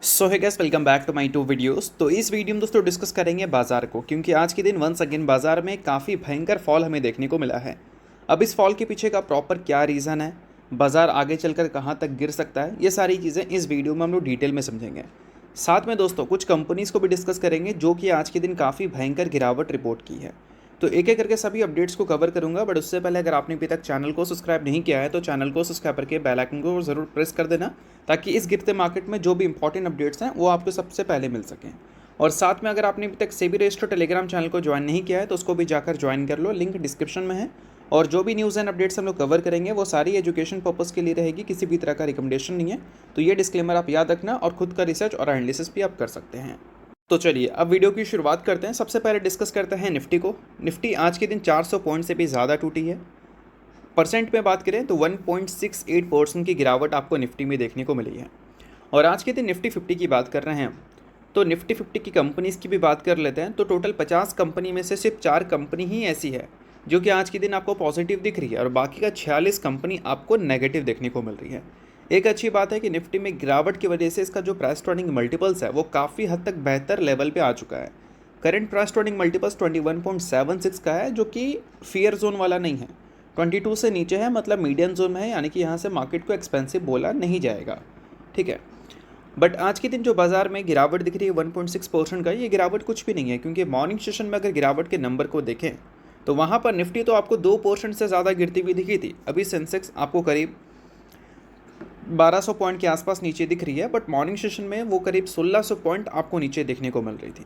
So hi guys, welcome back to my to videos. तो इस video में दोस्तों डिस्कस करेंगे बाजार को, क्योंकि आज के दिन वंस अगेन बाजार में काफ़ी भयंकर फॉल हमें देखने को मिला है। अब इस फॉल के पीछे का प्रॉपर क्या रीज़न है, बाजार आगे चलकर कहाँ तक गिर सकता है, ये सारी चीज़ें इस वीडियो में हम लोग डिटेल में समझेंगे। साथ में दोस्तों कुछ कंपनीज़ को भी डिस्कस करेंगे जो कि आज के दिन काफ़ी भयंकर गिरावट रिपोर्ट की है। तो एक एक करके सभी अपडेट्स को कवर करूंगा, बट उससे पहले अगर आपने अभी तक चैनल को सब्सक्राइब नहीं किया है तो चैनल को सब्सक्राइब करके बेल आइकन को ज़रूर प्रेस कर देना, ताकि इस गिरते मार्केट में जो भी इंपॉर्टेंट अपडेट्स हैं वो आपको सबसे पहले मिल सकें। और साथ में अगर आपने अभी तक सेबी रजिस्टर्ड टेलीग्राम चैनल को ज्वाइन नहीं किया है तो उसको भी जाकर ज्वाइन कर लो, लिंक डिस्क्रिप्शन में है। और जो भी न्यूज़ एंड अपडेट्स हम लोग कवर करेंगे वो सारी एजुकेशन पर्पज़ के लिए रहेगी, किसी भी तरह का रिकमेंडेशन नहीं है। तो ये डिस्क्लेमर आप याद रखना, और खुद का रिसर्च और एनालिसिस भी आप कर सकते हैं। तो चलिए अब वीडियो की शुरुआत करते हैं। सबसे पहले डिस्कस करते हैं निफ्टी को। निफ्टी आज के दिन 400 पॉइंट से भी ज़्यादा टूटी है। परसेंट में बात करें तो 1.68% की गिरावट आपको निफ्टी में देखने को मिली है। और आज के दिन निफ्टी 50 की बात कर रहे हैं तो निफ्टी 50 की कंपनीज़ की भी बात कर लेते हैं। तो टोटल 50 कंपनी में से सिर्फ 4 कंपनी ही ऐसी है जो कि आज के दिन आपको पॉजिटिव दिख रही है, और बाकी का 46 कंपनी आपको नेगेटिव देखने को मिल रही है। एक अच्छी बात है कि निफ्टी में गिरावट की वजह से इसका जो प्राइस टू अर्निंग मल्टीपल्स है वो काफ़ी हद तक बेहतर लेवल पे आ चुका है। Current price to earning multiples 21.76 का है, जो कि फियर जोन वाला नहीं है। 22 से नीचे है, मतलब मीडियम जोन में है, यानी कि यहाँ से मार्केट को एक्सपेंसिव बोला नहीं जाएगा। ठीक है, बट आज के दिन जो बाजार में गिरावट दिख रही है 1.6% का, ये गिरावट कुछ भी नहीं है, क्योंकि मॉर्निंग सेशन में अगर गिरावट के नंबर को देखें तो वहाँ पर निफ्टी तो आपको 2% से ज़्यादा गिरती हुई दिखी थी। अभी सेंसेक्स आपको करीब 1200 पॉइंट के आसपास नीचे दिख रही है, बट मॉर्निंग सेशन में वो करीब 1600 पॉइंट आपको नीचे देखने को मिल रही थी।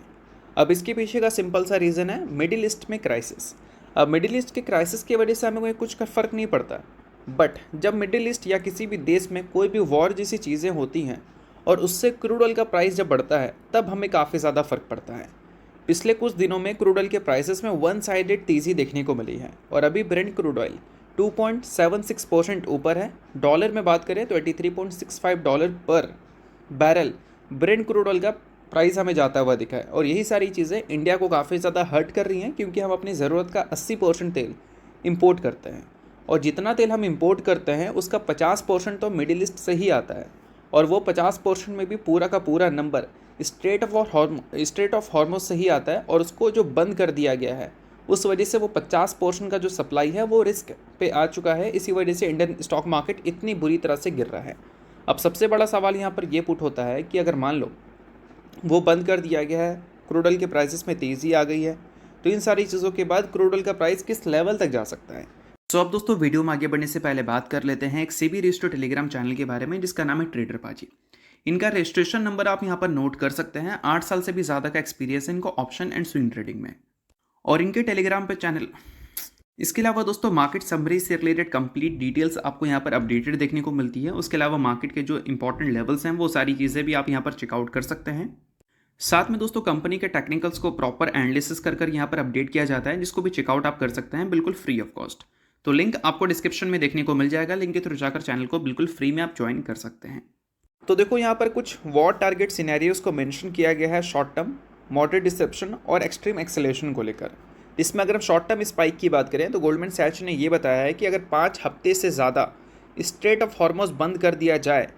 अब इसके पीछे का सिंपल सा रीज़न है मिडिल ईस्ट में क्राइसिस। अब मिडिल ईस्ट के क्राइसिस की वजह से हमें कोई कुछ फ़र्क नहीं पड़ता, बट जब मिडिल ईस्ट या किसी भी देश में कोई भी वॉर जैसी चीज़ें होती हैं और उससे क्रूड ऑयल का प्राइस जब बढ़ता है तब हमें काफ़ी ज़्यादा फ़र्क पड़ता है। पिछले कुछ दिनों में क्रूड ऑयल के प्राइसेस में वन साइडेड तेज़ी देखने को मिली है, और अभी ब्रेंट क्रूड ऑयल 2.76% ऊपर है। डॉलर में बात करें तो $83.65 पर बैरल ब्रेंट क्रूड ऑयल का प्राइस हमें जाता हुआ दिखा है। और यही सारी चीज़ें इंडिया को काफ़ी ज़्यादा हर्ट कर रही हैं, क्योंकि हम अपनी ज़रूरत का 80% तेल इंपोर्ट करते हैं, और जितना तेल हम इंपोर्ट करते हैं उसका 50% तो मिडिल ईस्ट से ही आता है। और वो 50% में भी पूरा का पूरा नंबर स्ट्रेट ऑफ हॉर्मुज़ से ही आता है, और उसको जो बंद कर दिया गया है उस वजह से वो 50% का जो सप्लाई है वो रिस्क पे आ चुका है। इसी वजह से इंडियन स्टॉक मार्केट इतनी बुरी तरह से गिर रहा है। अब सबसे बड़ा सवाल यहाँ पर ये पुट होता है कि अगर मान लो वो बंद कर दिया गया है, क्रूड ऑयल के प्राइसेस में तेज़ी आ गई है, तो इन सारी चीज़ों के बाद क्रूड ऑयल का प्राइस किस लेवल तक जा सकता है। तो अब दोस्तों वीडियो में आगे बढ़ने से पहले बात कर लेते हैं एक सेबी रजिस्टर्ड टेलीग्राम चैनल के बारे में, जिसका नाम है ट्रेडर पाजी। इनका रजिस्ट्रेशन नंबर आप यहाँ पर नोट कर सकते हैं। 8 साल से भी ज़्यादा का एक्सपीरियंस है इनको ऑप्शन एंड स्विंग ट्रेडिंग में, और इनके टेलीग्राम पे चैनल। इसके अलावा दोस्तों मार्केट समरी से रिलेटेड कंप्लीट डिटेल्स आपको यहाँ पर अपडेटेड देखने को मिलती है। उसके अलावा मार्केट के जो इंपॉर्टेंट लेवल्स हैं वो सारी चीज़ें भी आप यहाँ पर चेकआउट कर सकते हैं। साथ में दोस्तों कंपनी के टेक्निकल्स को प्रॉपर एनालिसिस कर यहाँ पर अपडेट किया जाता है, जिसको भी चेकआउट आप कर सकते हैं बिल्कुल फ्री ऑफ कॉस्ट। तो लिंक आपको डिस्क्रिप्शन में देखने को मिल जाएगा, लिंक के थ्रू जाकर चैनल को बिल्कुल फ्री में आप ज्वाइन कर सकते हैं। तो देखो यहाँ पर कुछ वॉर टारगेट सिनेरियोज को मेंशन किया गया है, शॉर्ट टर्म, मॉडरेट डिसेप्शन और एक्सट्रीम एक्सेलेरेशन को लेकर। इसमें अगर हम शॉर्ट टर्म स्पाइक की बात करें तो गोल्डमैन सैच ने ये बताया है कि अगर 5 हफ्ते से ज़्यादा स्ट्रेट ऑफ हॉर्मुज़ बंद कर दिया जाए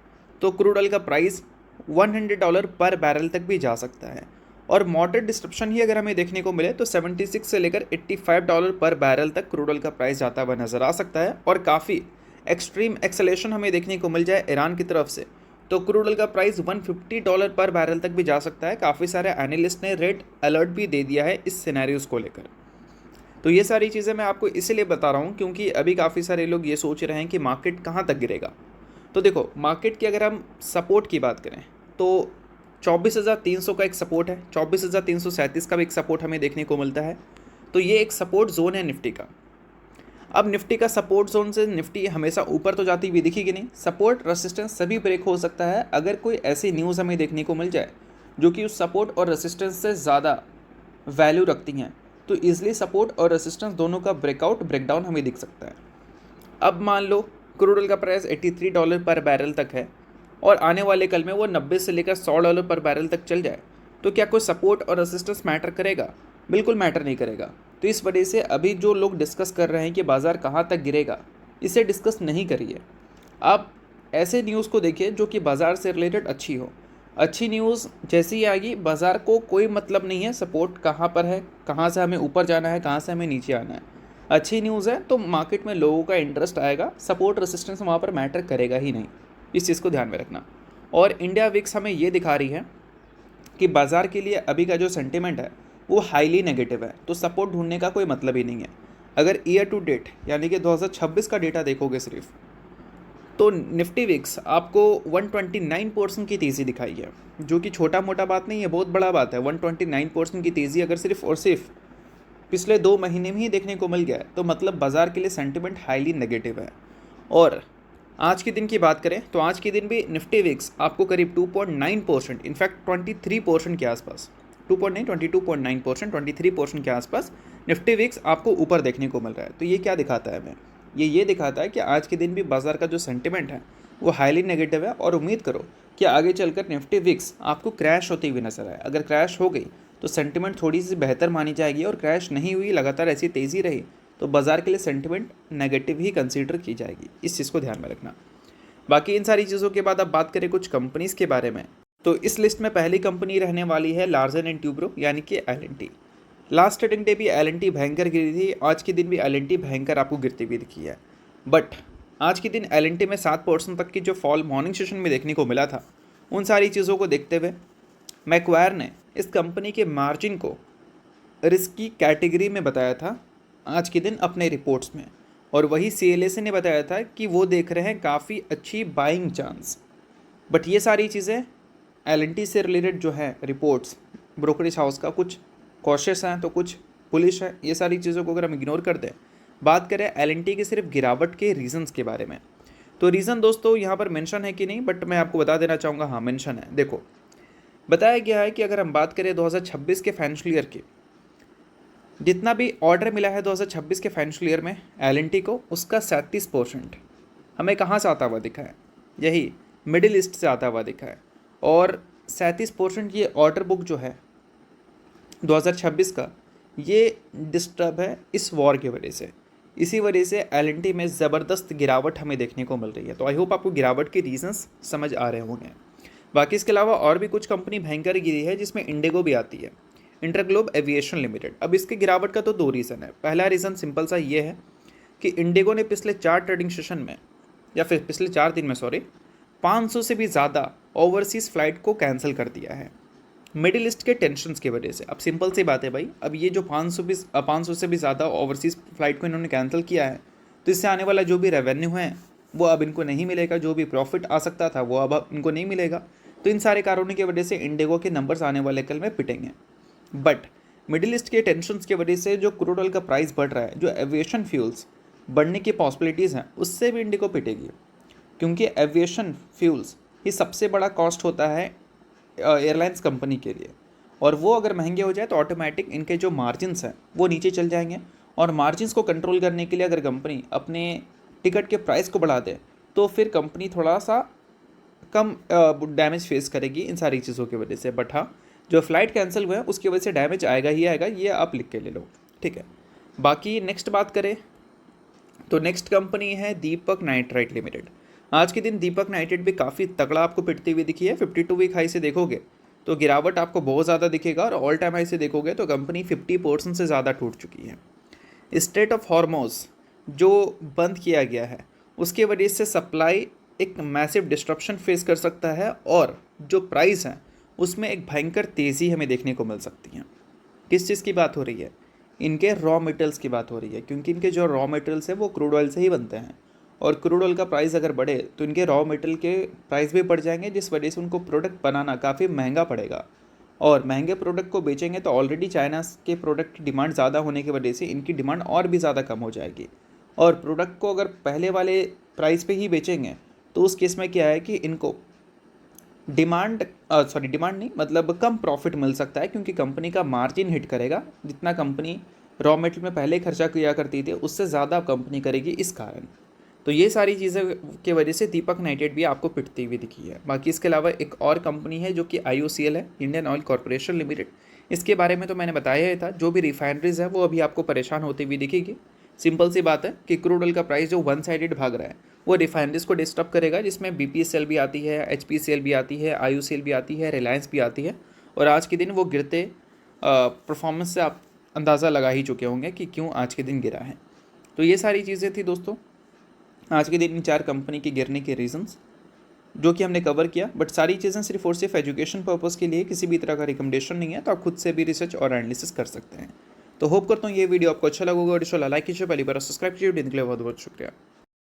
तो क्रूड ऑयल का प्राइस $100 पर बैरल तक भी जा सकता है। और मॉडरेट डिस्ट्रप्शन ही अगर हमें देखने को मिले तो 76 से लेकर $85 पर बैरल तक क्रूड ऑयल का प्राइस जाता हुआ नज़र आ सकता है। और काफ़ी एक्सट्रीम एक्सेलेरेशन हमें देखने को मिल जाए ईरान की तरफ से तो क्रूड ऑयल का प्राइस $150 पर बैरल तक भी जा सकता है। काफ़ी सारे एनालिस्ट ने रेड अलर्ट भी दे दिया है इस सिनेरियोस को लेकर। तो ये सारी चीज़ें मैं आपको इसलिए बता रहा हूँ क्योंकि अभी काफ़ी सारे लोग ये सोच रहे हैं कि मार्केट कहाँ तक गिरेगा। तो देखो मार्केट की अगर हम सपोर्ट की बात करें तो 24,300 का एक सपोर्ट है, 24,337 का भी एक सपोर्ट हमें देखने को मिलता है। तो ये एक सपोर्ट जोन है निफ्टी का। अब निफ्टी का सपोर्ट जोन से निफ्टी हमेशा ऊपर तो जाती हुई दिखेगी नहीं, सपोर्ट रेसिस्टेंस सभी ब्रेक हो सकता है अगर कोई ऐसी न्यूज़ हमें देखने को मिल जाए जो कि उस सपोर्ट और रेसिस्टेंस से ज़्यादा वैल्यू रखती हैं, तो ईजिली सपोर्ट और रेसिस्टेंस दोनों का ब्रेकआउट ब्रेकडाउन हमें दिख सकता है। अब मान लो क्रूड ऑयल का प्राइस $83 पर बैरल तक है और आने वाले कल में वो 90 से लेकर $100 पर बैरल तक चल जाए, तो क्या कोई सपोर्ट और रेसिस्टेंस मैटर करेगा? बिल्कुल मैटर नहीं करेगा। तो इस वजह से अभी जो लोग डिस्कस कर रहे हैं कि बाज़ार कहाँ तक गिरेगा, इसे डिस्कस नहीं करिए। आप ऐसे न्यूज़ को देखिए जो कि बाज़ार से रिलेटेड अच्छी हो। अच्छी न्यूज़ जैसे ही आएगी, बाज़ार को कोई मतलब नहीं है सपोर्ट कहाँ पर है, कहाँ से हमें ऊपर जाना है, कहाँ से हमें नीचे आना है। अच्छी न्यूज़ है तो मार्केट में लोगों का इंटरेस्ट आएगा, सपोर्ट रेसिस्टेंस वहाँ पर मैटर करेगा ही नहीं, इस चीज़ को ध्यान में रखना। और इंडिया विक्स हमें ये दिखा रही है कि बाज़ार के लिए अभी का जो सेंटिमेंट है वो हाईली नेगेटिव है, तो सपोर्ट ढूंढने का कोई मतलब ही नहीं है। अगर ईयर टू डेट यानी कि 2026 का डेटा देखोगे सिर्फ, तो निफ्टी विक्स आपको 129% की तेज़ी दिखाई है, जो कि छोटा मोटा बात नहीं है, बहुत बड़ा बात है। 129% की तेज़ी अगर सिर्फ और सिर्फ पिछले 2 महीने में ही देखने को मिल गया है, तो मतलब बाज़ार के लिए सेंटिमेंट हाईली नेगेटिव है। और आज के दिन की बात करें तो आज के दिन भी निफ्टी विक्स आपको करीब 2.9%, इनफैक्ट 23% के आसपास, 22.9%, 23% के आसपास निफ्टी विक्स आपको ऊपर देखने को मिल रहा है। तो ये क्या दिखाता है हमें? ये दिखाता है कि आज के दिन भी बाज़ार का जो सेंटिमेंट है वो हाईली नेगेटिव है, और उम्मीद करो कि आगे चलकर निफ्टी विक्स आपको क्रैश होती हुई नजर आए। अगर क्रैश हो गई तो सेंटिमेंट थोड़ी सी बेहतर मानी जाएगी, और क्रैश नहीं हुई, लगातार ऐसी तेज़ी रही, तो बाज़ार के लिए सेंटिमेंट नेगेटिव ही कंसीडर की जाएगी। इस चीज़ को ध्यान में रखना। बाकी इन सारी चीज़ों के बाद अब बात करें कुछ कंपनीज़ के बारे में, तो इस लिस्ट में पहली कंपनी रहने वाली है लार्सन एंड ट्यूब्रो यानी कि एल&टी। लास्ट ट्रेडिंग डे भी एल&टी भयंकर गिरी थी, आज के दिन भी एल&टी भयंकर आपको गिरती हुई दिखी है। बट आज के दिन एल&टी में 7% तक की जो फॉल मॉर्निंग सेशन में देखने को मिला था, उन सारी चीज़ों को देखते हुए मैक्वायर ने इस कंपनी के मार्जिन को रिस्की कैटेगरी में बताया था आज के दिन अपने रिपोर्ट्स में, और वही सीएलएसए ने बताया था कि वो देख रहे हैं काफ़ी अच्छी बाइंग चांस। बट ये सारी चीज़ें एल&टी से रिलेटेड जो है रिपोर्ट्स, ब्रोकरेज हाउस का कुछ कॉशियस हैं तो कुछ बुलिश है। ये सारी चीज़ों को अगर हम इग्नोर कर दें, बात करें एल&टी की सिर्फ गिरावट के रीजंस के बारे में, तो रीज़न दोस्तों यहाँ पर मेंशन है कि नहीं, बट मैं आपको बता देना चाहूँगा, हाँ मेंशन है। देखो, बताया गया है कि अगर हम बात करें 2026 के फाइनेंशियल ईयर की, जितना भी ऑर्डर मिला है 2026 के फाइनेंशियल ईयर में एल&टी को, उसका 37% हमें कहाँ से आता हुआ दिखा है? यही मिडिल ईस्ट से आता हुआ दिखा है। और 37% ये ऑर्डर बुक जो है 2026 का, ये डिस्टर्ब है इस वॉर की वजह से। इसी वजह से एल&टी में ज़बरदस्त गिरावट हमें देखने को मिल रही है। तो आई होप आपको गिरावट के रीजंस समझ आ रहे होंगे। बाकी इसके अलावा और भी कुछ कंपनी भयंकर गिरी है, जिसमें इंडिगो भी आती है, इंटरग्लोब एविएशन लिमिटेड। अब इसके गिरावट का तो 2 रीज़न है। पहला रीज़न सिंपल सा ये है कि इंडिगो ने पिछले 4 ट्रेडिंग सेशन में, या फिर पिछले 4 दिन में सॉरी, 500 से भी ज़्यादा ओवरसीज़ फ़्लाइट को कैंसिल कर दिया है मिडिल ईस्ट के टेंशन्स की वजह से। अब सिंपल सी बात है भाई, अब ये जो 500 से भी ज़्यादा ओवरसीज़ फ़्लाइट को इन्होंने कैंसिल किया है, तो इससे आने वाला जो भी रेवेन्यू है वो अब इनको नहीं मिलेगा, जो भी प्रॉफिट आ सकता था वो अब इनको नहीं मिलेगा। तो इन सारे कारणों की वजह से इंडिगो के नंबर्स आने वाले कल में पिटेंगे। बट मिडिल ईस्ट के टेंशन्स की वजह से जो क्रूड ऑयल का प्राइस बढ़ रहा है, जो एविएशन फ्यूल्स बढ़ने की पॉसिबिलिटीज़ हैं, उससे भी इंडिगो पिटेगी, क्योंकि एविएशन फ्यूल्स ये सबसे बड़ा कॉस्ट होता है एयरलाइंस कंपनी के लिए, और वो अगर महंगे हो जाए तो ऑटोमेटिक इनके जो मार्जिन्स हैं वो नीचे चल जाएंगे। और मार्जिन्स को कंट्रोल करने के लिए अगर कंपनी अपने टिकट के प्राइस को बढ़ा दे, तो फिर कंपनी थोड़ा सा कम डैमेज फेस करेगी इन सारी चीज़ों की वजह से। बट हाँ, जो फ़्लाइट कैंसिल हुए हैं उसकी वजह से डैमेज आएगा ही आएगा, ये आप लिख के ले लो, ठीक है। बाकी नेक्स्ट बात करें तो नेक्स्ट कंपनी है दीपक नाइट्राइट लिमिटेड। आज के दिन दीपक नाइट्राइट भी काफ़ी तगड़ा आपको पिटती हुई दिखी है। 52 वीक हाई से देखोगे तो गिरावट आपको बहुत ज़्यादा दिखेगा, और ऑल टाइम हाई से देखोगे तो कंपनी 50% से ज़्यादा टूट चुकी है। स्ट्रेट ऑफ हॉर्मोज जो बंद किया गया है, उसके वजह से सप्लाई एक मैसिव डिस्ट्रप्शन फेस कर सकता है, और जो प्राइस है उसमें एक भयंकर तेज़ी हमें देखने को मिल सकती है। किस चीज़ की बात हो रही है? इनके रॉ मटेरियल्स की बात हो रही है, क्योंकि इनके जो रॉ मटेरियल्स हैं वो क्रूड ऑयल से ही बनते हैं, और क्रूड ऑयल का प्राइस अगर बढ़े तो इनके रॉ मटेरियल के प्राइस भी बढ़ जाएंगे, जिस वजह से उनको प्रोडक्ट बनाना काफ़ी महंगा पड़ेगा। और महंगे प्रोडक्ट को बेचेंगे तो ऑलरेडी चाइना के प्रोडक्ट की डिमांड ज़्यादा होने की वजह से इनकी डिमांड और भी ज़्यादा कम हो जाएगी। और प्रोडक्ट को अगर पहले वाले प्राइस पे ही बेचेंगे तो उस केस में क्या है कि इनको डिमांड नहीं, मतलब कम प्रॉफिट मिल सकता है, क्योंकि कंपनी का मार्जिन हिट करेगा। जितना कंपनी रॉ मटेरियल में पहले खर्चा किया करती थी उससे ज़्यादा कंपनी करेगी इस कारण। तो ये सारी चीज़ें की वजह से दीपक नाइट्राइट भी आपको पिटती हुई दिखी है। बाकी इसके अलावा एक और कंपनी है जो कि IOCL है, इंडियन ऑयल कॉरपोरेशन लिमिटेड। इसके बारे में तो मैंने बताया ही था, जो भी रिफाइनरीज है वो अभी आपको परेशान होती हुई दिखेगी। सिंपल सी बात है कि क्रूड ऑयल का प्राइस जो वन साइडेड भाग रहा है वो रिफाइनरीज को डिस्टर्ब करेगा, जिसमें BPCL भी आती है, HPCL भी आती है, IOCL भी आती है, रिलायंस भी आती है। और आज के दिन वो गिरते परफॉर्मेंस से आप अंदाज़ा लगा ही चुके होंगे कि क्यों आज के दिन गिरा है। तो ये सारी चीज़ें थी दोस्तों आज के दिन इन 4 कंपनी के गिरने के रीजंस जो कि हमने कवर किया। बट सारी चीज़ें सिर्फ और सिर्फ एजुकेशन पर्पज़ के लिए, किसी भी तरह का रिकमेंडेशन नहीं है, तो आप खुद से भी रिसर्च और एनालिसिस कर सकते हैं। तो होप करता हूँ ये वीडियो आपको अच्छा लगा होगा और लाइक कीजिए, पहली बार सब्सक्राइब कीजिए। बहुत बहुत शुक्रिया।